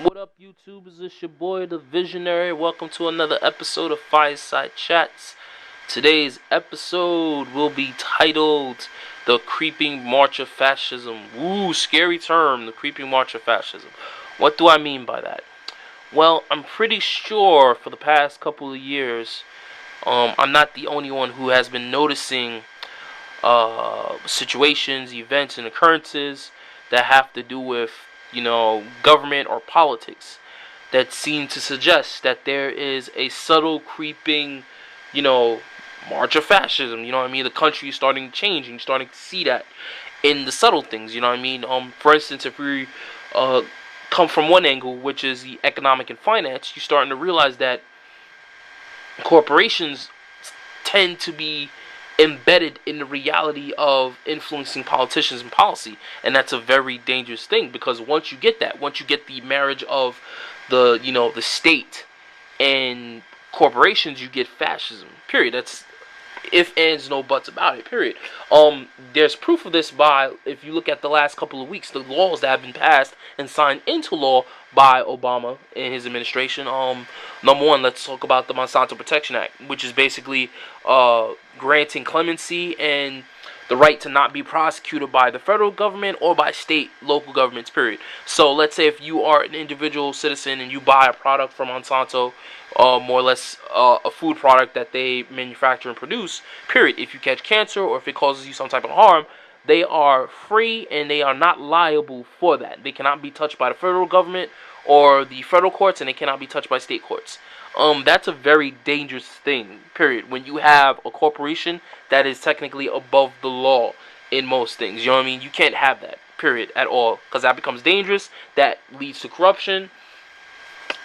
What up, YouTubers? It's your boy, the Visionary. Welcome to another episode of Firesidechats. Today's episode will be titled The Creeping March of Fascism. Woo, scary term, the Creeping March of Fascism. What do I mean by that? Well, I'm pretty sure for the past couple of years, I'm not the only one who has been noticing situations, events, and occurrences that have to do with, government or politics that seem to suggest that there is a subtle creeping, march of fascism. You know what I mean? The country is starting to change, and you're starting to see that in the subtle things. You know what I mean? For instance, if we come from one angle, which is the economic and finance, you're starting to realize that corporations tend to be embedded in the reality of influencing politicians and policy, and that's a very dangerous thing, because once you get the marriage of the state and corporations, you get fascism, period. That's if ands no buts about it, period. There's proof of this by, if you look at the last couple of weeks, the laws that have been passed and signed into law by Obama and his administration. Number one, let's talk about the Monsanto Protection Act, which is basically granting clemency and the right to not be prosecuted by the federal government or by state, local governments, period. So let's say if you are an individual citizen and you buy a product from Monsanto, more or less a food product that they manufacture and produce, period. If you catch cancer or if it causes you some type of harm, they are free and they are not liable for that. They cannot be touched by the federal government or the federal courts, and they cannot be touched by state courts. That's a very dangerous thing, period, when you have a corporation that is technically above the law in most things. You know what I mean? You can't have that, period, at all, because that becomes dangerous. That leads to corruption.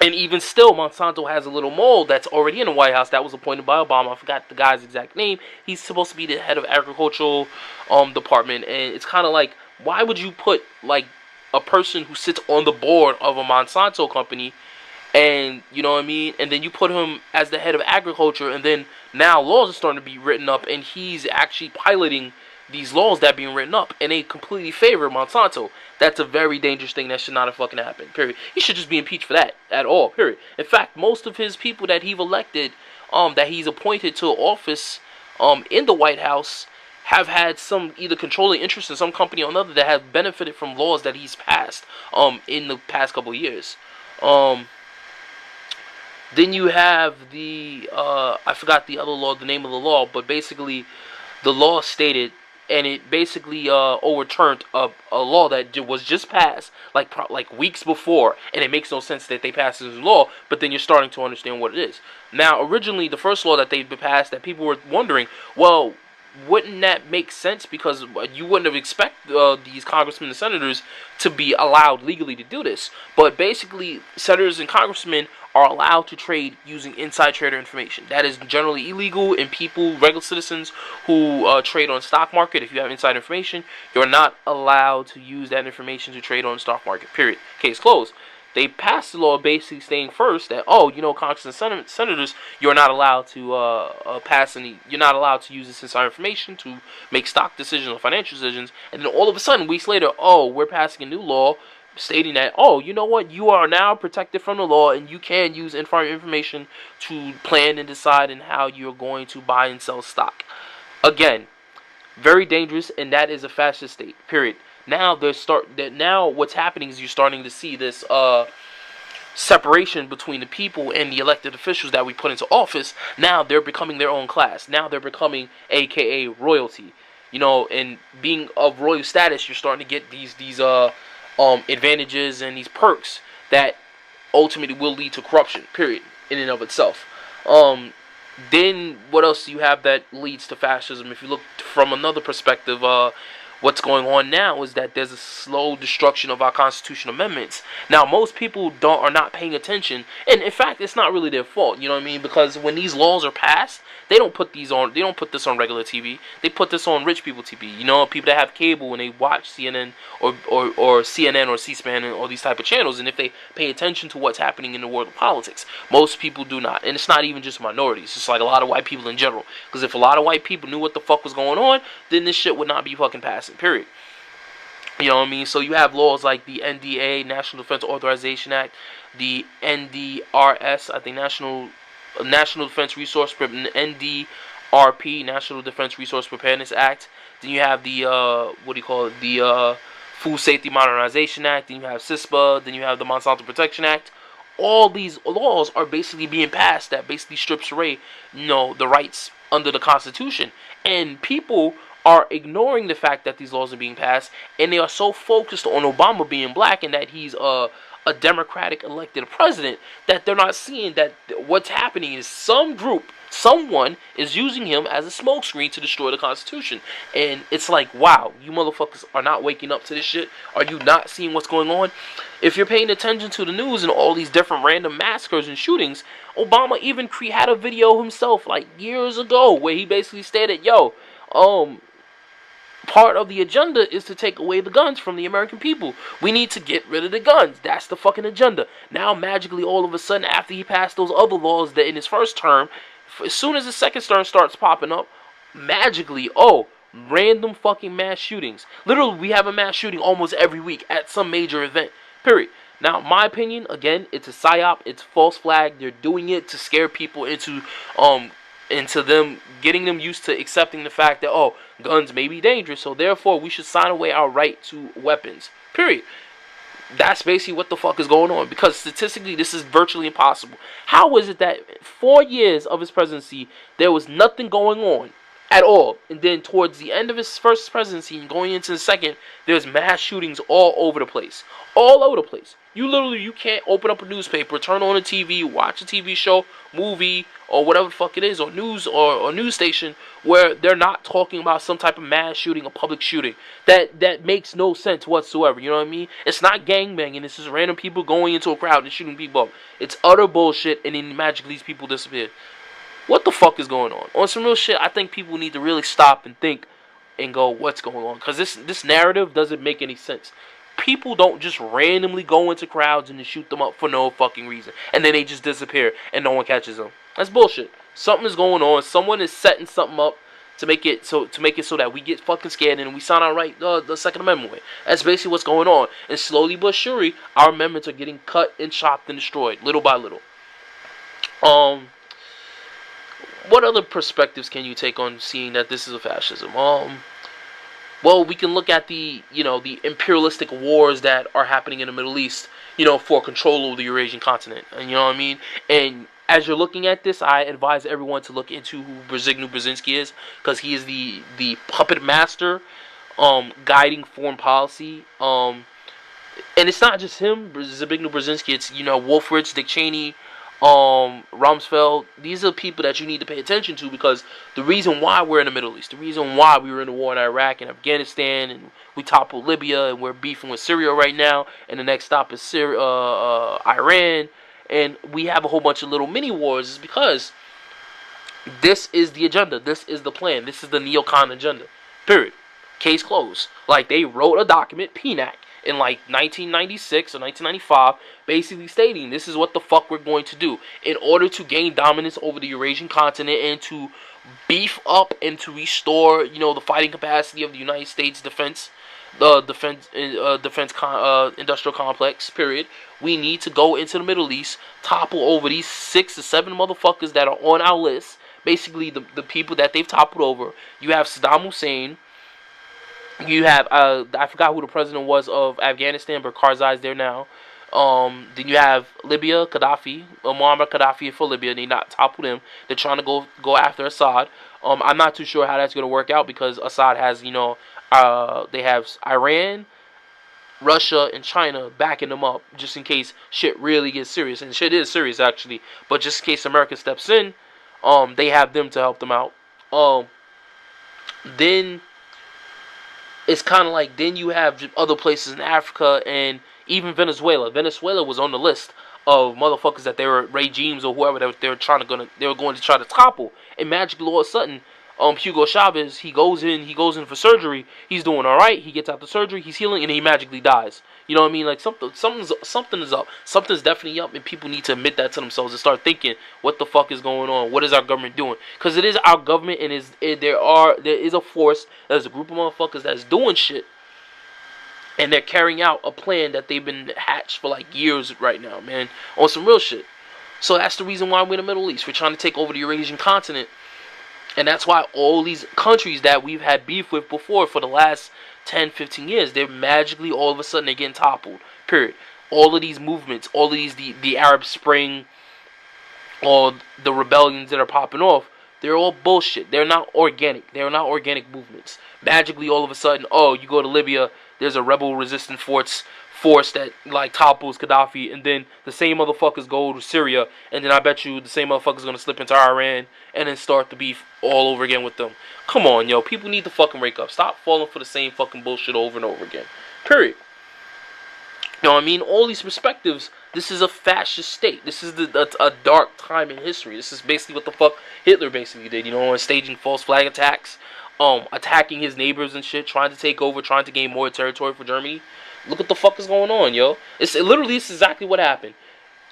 And even still, Monsanto has a little mole that's already in the White House that was appointed by Obama. I forgot the guy's exact name. He's supposed to be the head of agricultural department. And it's kind of like, why would you put like a person who sits on the board of a Monsanto company, and you know what I mean, and then you put him as the head of agriculture, and then now laws are starting to be written up, and he's actually piloting these laws that are being written up, and they completely favor Monsanto. That's a very dangerous thing that should not have fucking happened, period. He should just be impeached for that at all, period. In fact, most of his people that he's elected, that he's appointed to office in the White House, have had some either controlling interest in some company or another that have benefited from laws that he's passed in the past couple of years. Then you have the I forgot the other law, the name of the law, but basically the law stated, and it basically overturned a law that was just passed like weeks before, and it makes no sense that they passed this law, but then you're starting to understand what it is. Now, originally, the first law that they passed, that people were wondering, well, wouldn't that make sense, because you wouldn't have expected these congressmen and senators to be allowed legally to do this, but basically senators and congressmen are allowed to trade using inside trader information. That is generally illegal, and people, regular citizens who trade on stock market, if you have inside information, you're not allowed to use that information to trade on the stock market, period. Case closed. They passed the law basically saying first that, Congress and senators, you're not allowed to you're not allowed to use this inside information to make stock decisions or financial decisions. And then all of a sudden, weeks later, we're passing a new law stating that, you know what, you are now protected from the law, and you can use inside information to plan and decide in how you're going to buy and sell stock. Again, very dangerous, and that is a fascist state, period. Now what's happening is you're starting to see this separation between the people and the elected officials that we put into office. Now they're becoming their own class. Now they're becoming AKA royalty. And being of royal status, you're starting to get these advantages and these perks that ultimately will lead to corruption, period, in and of itself. Then what else do you have that leads to fascism? If you look from another perspective, what's going on now is that there's a slow destruction of our constitutional amendments. Now, most people are not paying attention, and in fact, it's not really their fault. You know what I mean? Because when these laws are passed, they don't put this on regular TV. They put this on rich people TV. People that have cable and they watch CNN or CNN or C-SPAN or these type of channels. And if they pay attention to what's happening in the world of politics, most people do not. And it's not even just minorities. It's like a lot of white people in general. Because if a lot of white people knew what the fuck was going on, then this shit would not be fucking passing. Period. You know what I mean? So you have laws like the NDA, National Defense Authorization Act, the NDRS, I think National Defense Resource NDRP, National Defense Resource Preparedness Act. Then you have the what do you call it? The Food Safety Modernization Act. Then you have CISPA. Then you have the Monsanto Protection Act. All these laws are basically being passed that basically strips away, the rights under the Constitution, and people are ignoring the fact that these laws are being passed, and they are so focused on Obama being black and that he's a Democratic elected president, that they're not seeing that what's happening is someone is using him as a smokescreen to destroy the Constitution. And it's like, wow, you motherfuckers are not waking up to this shit. Are you not seeing what's going on? If you're paying attention to the news and all these different random massacres and shootings, Obama even had a video himself like years ago where he basically stated, part of the agenda is to take away the guns from the American people. We need to get rid of the guns. That's the fucking agenda. Now, magically, all of a sudden, after he passed those other laws that in his first term, as soon as the second term starts popping up, magically, random fucking mass shootings. Literally, we have a mass shooting almost every week at some major event. Period. Now, my opinion, again, it's a psyop. It's false flag. They're doing it to scare people into them, getting them used to accepting the fact that, guns may be dangerous, so therefore we should sign away our right to weapons. Period. That's basically what the fuck is going on, because statistically this is virtually impossible. How is it that 4 years of his presidency there was nothing going on at all, and then towards the end of his first presidency and going into the second, there's mass shootings all over the place. All over the place. You can't open up a newspaper, turn on a TV, watch a TV show, movie, or whatever the fuck it is, or news or news station, where they're not talking about some type of mass shooting, a public shooting. That makes no sense whatsoever, you know what I mean? It's not gangbanging, it's just random people going into a crowd and shooting people up. It's utter bullshit, and then magically these people disappear. What the fuck is going on? On some real shit, I think people need to really stop and think and go, what's going on? Because this narrative doesn't make any sense. People don't just randomly go into crowds and shoot them up for no fucking reason, and then they just disappear and no one catches them. That's bullshit. Something is going on. Someone is setting something up to make it so that we get fucking scared and we sign our right the Second Amendment way. That's basically what's going on. And slowly but surely, our amendments are getting cut and chopped and destroyed little by little. What other perspectives can you take on seeing that this is a fascism? Well, we can look at the imperialistic wars that are happening in the Middle East, for control over the Eurasian continent. And you know what I mean? And as you're looking at this, I advise everyone to look into who Zbigniew Brzezinski is, because he is the puppet master, guiding foreign policy. And it's not just him, Zbigniew Brzezinski. It's Wolfowitz, Dick Cheney, Rumsfeld. These are people that you need to pay attention to, because the reason why we're in the Middle East, the reason why we were in the war in Iraq and Afghanistan, and we toppled Libya, and we're beefing with Syria right now, and the next stop is Iran, and we have a whole bunch of little mini wars, is because this is the agenda, this is the plan, this is the neocon agenda. Period. Case closed. Like, they wrote a document, PNAC, in like 1996 or 1995, basically stating this is what the fuck we're going to do in order to gain dominance over the Eurasian continent and to beef up and to restore, the fighting capacity of the United States defense, industrial complex. Period. We need to go into the Middle East, topple over these 6 to 7 motherfuckers that are on our list. Basically, the people that they've toppled over. You have Saddam Hussein. You have, I forgot who the president was of Afghanistan, but Karzai's there now. Then you have Libya, Gaddafi, Muammar Gaddafi for Libya. They not toppled him. They're trying to go after Assad. I'm not too sure how that's going to work out, because Assad has, they have Iran, Russia, and China backing them up, just in case shit really gets serious. And shit is serious, actually. But just in case America steps in, they have them to help them out. Then it's kind of like, then you have other places in Africa and even Venezuela. Venezuela was on the list of motherfuckers that they were regimes or whoever that they were going to try to topple. And magically, all of a sudden, Hugo Chavez, he goes in for surgery. He's doing all right. He gets out the surgery. He's healing, and he magically dies. You know what I mean? Like, something is up. Something's definitely up, and people need to admit that to themselves and start thinking, what the fuck is going on? What is our government doing? Because it is our government, and there is a force, there's a group of motherfuckers that's doing shit. And they're carrying out a plan that they've been hatched for like years right now, man, on some real shit. So that's the reason why we're in the Middle East. We're trying to take over the Eurasian continent. And that's why all these countries that we've had beef with before for the last 10, 15 years, they're magically all of a sudden they're getting toppled. Period. All of these movements, all of these, the Arab Spring, all the rebellions that are popping off, they're all bullshit. They're not organic. They're not organic movements. Magically, all of a sudden, oh, you go to Libya, there's a rebel resistant force that like topples Gaddafi, and then the same motherfuckers go to Syria, and then I bet you the same motherfuckers gonna slip into Iran and then start the beef all over again with them. Come on, yo, people need to fucking wake up. Stop falling for the same fucking bullshit over and over again. Period. You know what I mean? All these perspectives. This is a fascist state. This is a dark time in history. This is basically what the fuck Hitler basically did. You know, staging false flag attacks, attacking his neighbors and shit, trying to take over, trying to gain more territory for Germany. Look what the fuck is going on, yo. Literally, this is exactly what happened.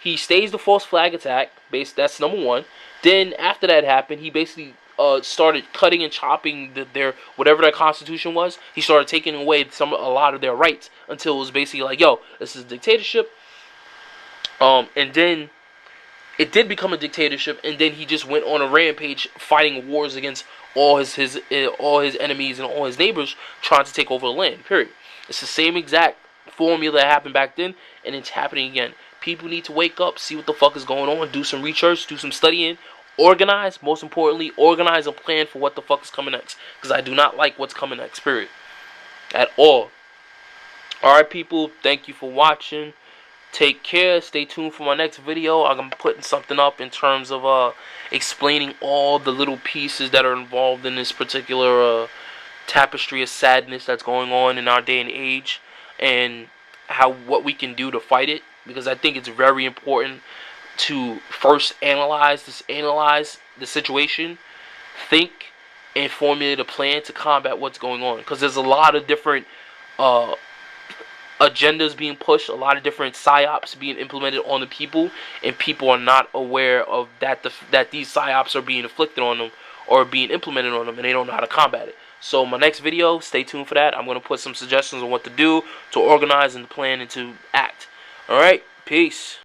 He staged the false flag attack. That's number one. Then after that happened, he basically started cutting and chopping their whatever their constitution was. He started taking away a lot of their rights until it was basically like, yo, this is a dictatorship. And then it did become a dictatorship, and then he just went on a rampage, fighting wars against all his enemies and all his neighbors, trying to take over the land. Period. It's the same exact formula that happened back then, and it's happening again. People need to wake up, see what the fuck is going on, do some research, do some studying, organize. Most importantly, organize a plan for what the fuck is coming next. Because I do not like what's coming next. Period. At all. Alright, people. Thank you for watching. Take care. Stay tuned for my next video. I'm putting something up in terms of explaining all the little pieces that are involved in this particular tapestry of sadness that's going on in our day and age, and what we can do to fight it. Because I think it's very important to first analyze the situation, think, and formulate a plan to combat what's going on. Because there's a lot of different agendas being pushed, a lot of different psyops being implemented on the people, and people are not aware of that these psyops are being inflicted on them or being implemented on them, and they don't know how to combat it. So my next video, stay tuned for that. I'm going to put some suggestions on what to do to organize and plan and to act. Alright, peace.